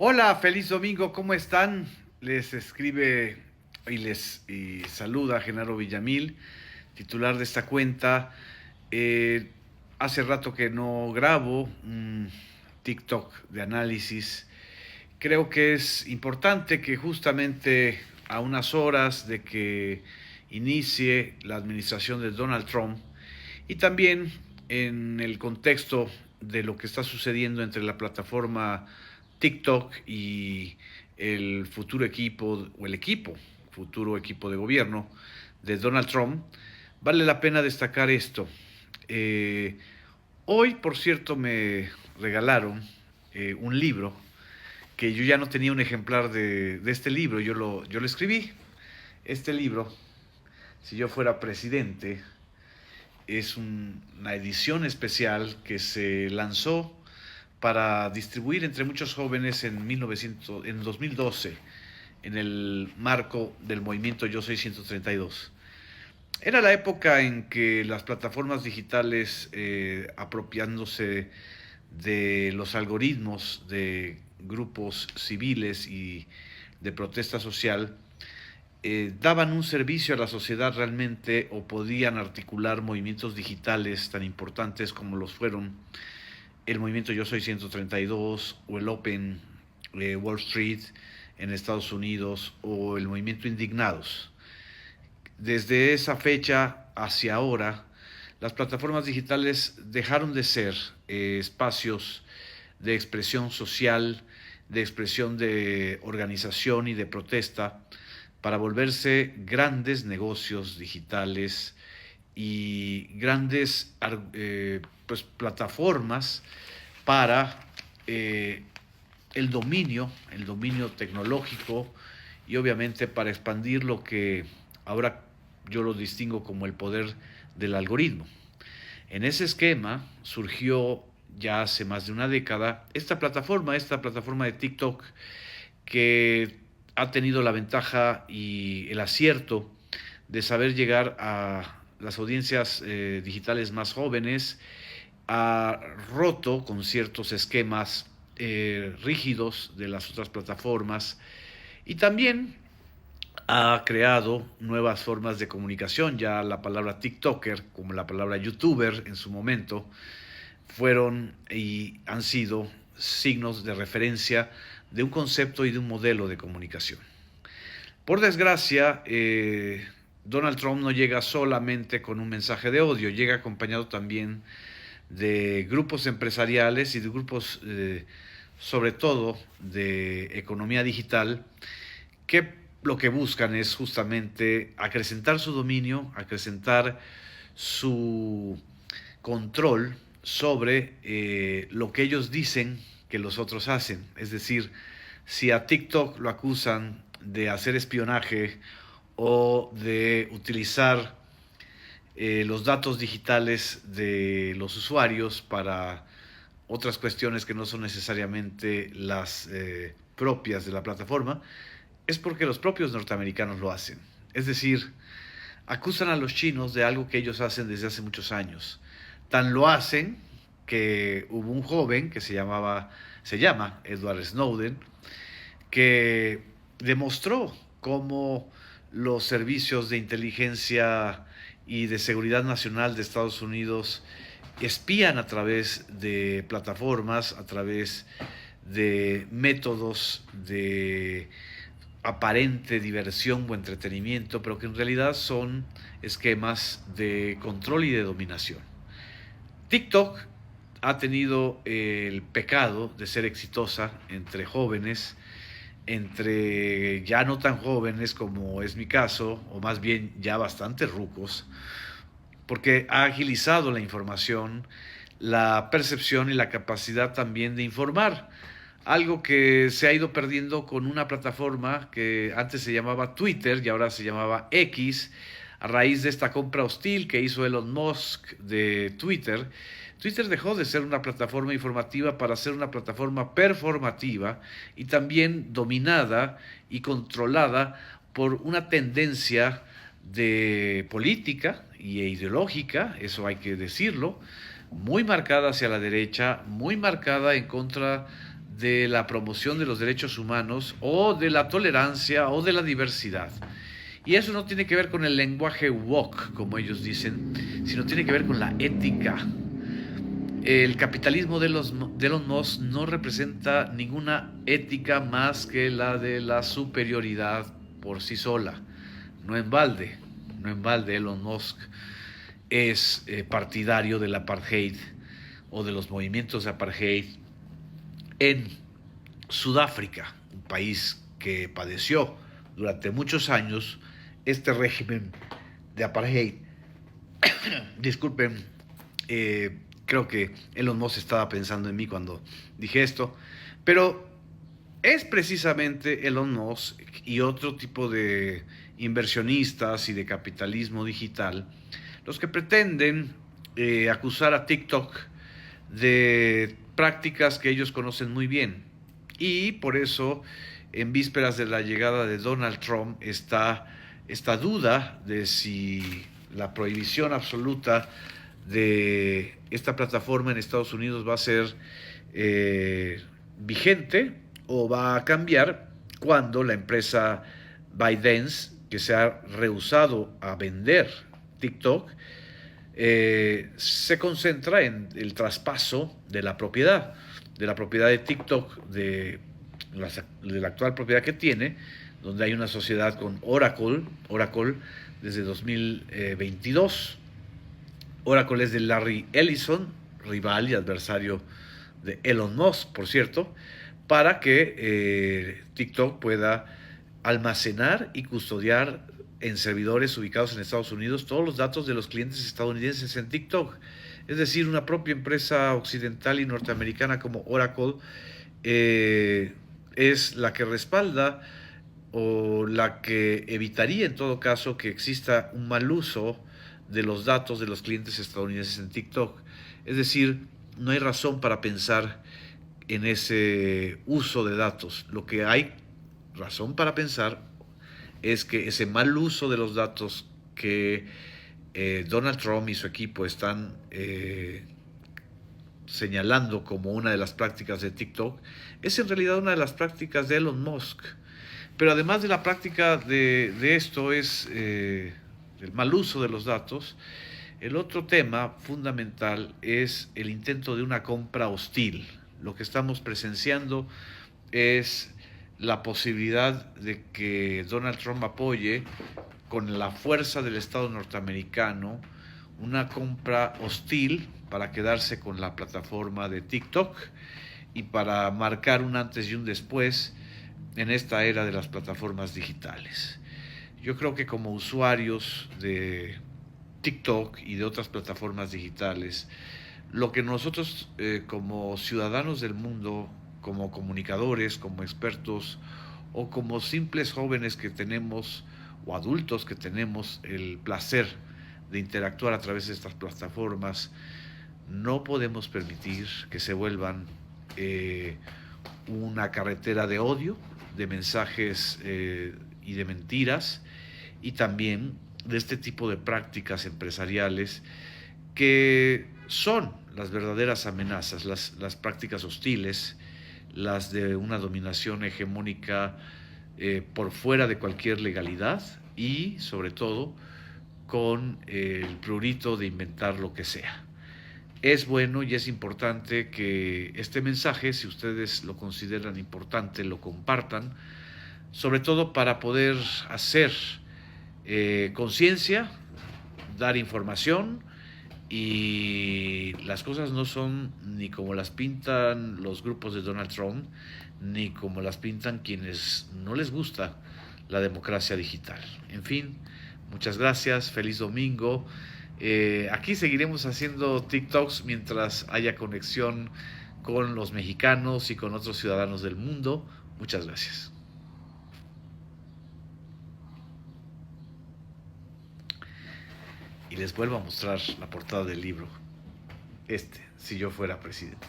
Hola, feliz domingo, ¿cómo están? Les escribe y saluda Genaro Villamil, titular de esta cuenta. Eh, Hace rato que no grabo un TikTok de análisis. Creo que es importante que justamente a unas horas de que inicie la administración de Donald Trump y también en el contexto de lo que está sucediendo entre la plataforma TikTok y el futuro equipo o el equipo, futuro equipo de gobierno de Donald Trump, vale la pena destacar esto. Eh, Hoy, por cierto, me regalaron un libro que yo ya no tenía un ejemplar de este libro, yo lo escribí. Este libro, si yo fuera presidente, es una edición especial que se lanzó para distribuir entre muchos jóvenes en 2012, en el marco del movimiento Yo Soy 132. Era la época en que las plataformas digitales, apropiándose de los algoritmos de grupos civiles y de protesta social, daban un servicio a la sociedad realmente o podían articular movimientos digitales tan importantes como los fueron el movimiento Yo Soy 132 o el Open Wall Street en Estados Unidos o el movimiento Indignados. Desde esa fecha hacia ahora, las plataformas digitales dejaron de ser espacios de expresión social, de expresión de organización y de protesta, para volverse grandes negocios digitales y grandes pues, plataformas para el dominio tecnológico y obviamente para expandir lo que ahora yo lo distingo como el poder del algoritmo. En ese esquema surgió ya hace más de una década esta plataforma de TikTok, que ha tenido la ventaja y el acierto de saber llegar a las audiencias digitales más jóvenes. Ha roto con ciertos esquemas rígidos de las otras plataformas y también ha creado nuevas formas de comunicación. Ya la palabra TikToker, como la palabra YouTuber en su momento, fueron y han sido signos de referencia de un concepto y de un modelo de comunicación. Por desgracia, Donald Trump no llega solamente con un mensaje de odio, llega acompañado también de grupos empresariales y de grupos, sobre todo, de economía digital, que lo que buscan es justamente acrecentar su dominio, acrecentar su control sobre lo que ellos dicen que los otros hacen. Es decir, si a TikTok lo acusan de hacer espionaje o de utilizar los datos digitales de los usuarios para otras cuestiones que no son necesariamente las propias de la plataforma, es porque los propios norteamericanos lo hacen. Es decir, acusan a los chinos de algo que ellos hacen desde hace muchos años. Tan lo hacen que hubo un joven que se llama Edward Snowden, que demostró cómo los servicios de inteligencia y de seguridad nacional de Estados Unidos espían a través de plataformas, a través de métodos de aparente diversión o entretenimiento, pero que en realidad son esquemas de control y de dominación. TikTok ha tenido el pecado de ser exitosa entre jóvenes, entre ya no tan jóvenes como es mi caso, o más bien ya bastante rucos, porque ha agilizado la información, la percepción y la capacidad también de informar. Algo que se ha ido perdiendo con una plataforma que antes se llamaba Twitter y ahora se llamaba X, a raíz de esta compra hostil que hizo Elon Musk de Twitter. Twitter dejó de ser una plataforma informativa para ser una plataforma performativa y también dominada y controlada por una tendencia de política y ideológica, eso hay que decirlo, muy marcada hacia la derecha, muy marcada en contra de la promoción de los derechos humanos o de la tolerancia o de la diversidad. Y eso no tiene que ver con el lenguaje woke, como ellos dicen, sino tiene que ver con la ética. El capitalismo de Elon Musk no representa ninguna ética más que la de la superioridad por sí sola. No en balde Elon Musk es partidario del apartheid o de los movimientos de apartheid en Sudáfrica, un país que padeció durante muchos años este régimen de apartheid. Disculpen, creo que Elon Musk estaba pensando en mí cuando dije esto, pero es precisamente Elon Musk y otro tipo de inversionistas y de capitalismo digital los que pretenden acusar a TikTok de prácticas que ellos conocen muy bien. Y por eso, en vísperas de la llegada de Donald Trump, está esta duda de si la prohibición absoluta de esta plataforma en Estados Unidos va a ser vigente o va a cambiar cuando la empresa ByteDance, que se ha rehusado a vender TikTok, se concentra en el traspaso de la propiedad de TikTok, de la actual propiedad que tiene, donde hay una sociedad con Oracle desde 2022. Oracle es de Larry Ellison, rival y adversario de Elon Musk, por cierto, para que TikTok pueda almacenar y custodiar en servidores ubicados en Estados Unidos todos los datos de los clientes estadounidenses en TikTok. Es decir, una propia empresa occidental y norteamericana como Oracle es la que respalda o la que evitaría en todo caso que exista un mal uso de los datos de los clientes estadounidenses en TikTok. Es decir, no hay razón para pensar en ese uso de datos. Lo que hay razón para pensar es que ese mal uso de los datos que Donald Trump y su equipo están señalando como una de las prácticas de TikTok es en realidad una de las prácticas de Elon Musk. Pero además de la práctica de esto es el mal uso de los datos. El otro tema fundamental es el intento de una compra hostil. Lo que estamos presenciando es la posibilidad de que Donald Trump apoye con la fuerza del Estado norteamericano una compra hostil para quedarse con la plataforma de TikTok y para marcar un antes y un después en esta era de las plataformas digitales. Yo creo que como usuarios de TikTok y de otras plataformas digitales, lo que nosotros como ciudadanos del mundo, como comunicadores, como expertos o como simples jóvenes que tenemos o adultos que tenemos el placer de interactuar a través de estas plataformas, no podemos permitir que se vuelvan una carretera de odio, de mensajes y de mentiras, y también de este tipo de prácticas empresariales que son las verdaderas amenazas, las prácticas hostiles, las de una dominación hegemónica por fuera de cualquier legalidad y sobre todo con el prurito de inventar lo que sea. Es bueno y es importante que este mensaje, si ustedes lo consideran importante, lo compartan, sobre todo para poder hacer conciencia, dar información, y las cosas no son ni como las pintan los grupos de Donald Trump, ni como las pintan quienes no les gusta la democracia digital. En fin, muchas gracias, feliz domingo. Aquí seguiremos haciendo TikToks mientras haya conexión con los mexicanos y con otros ciudadanos del mundo. Muchas gracias. Y les vuelvo a mostrar la portada del libro. Si yo fuera presidente.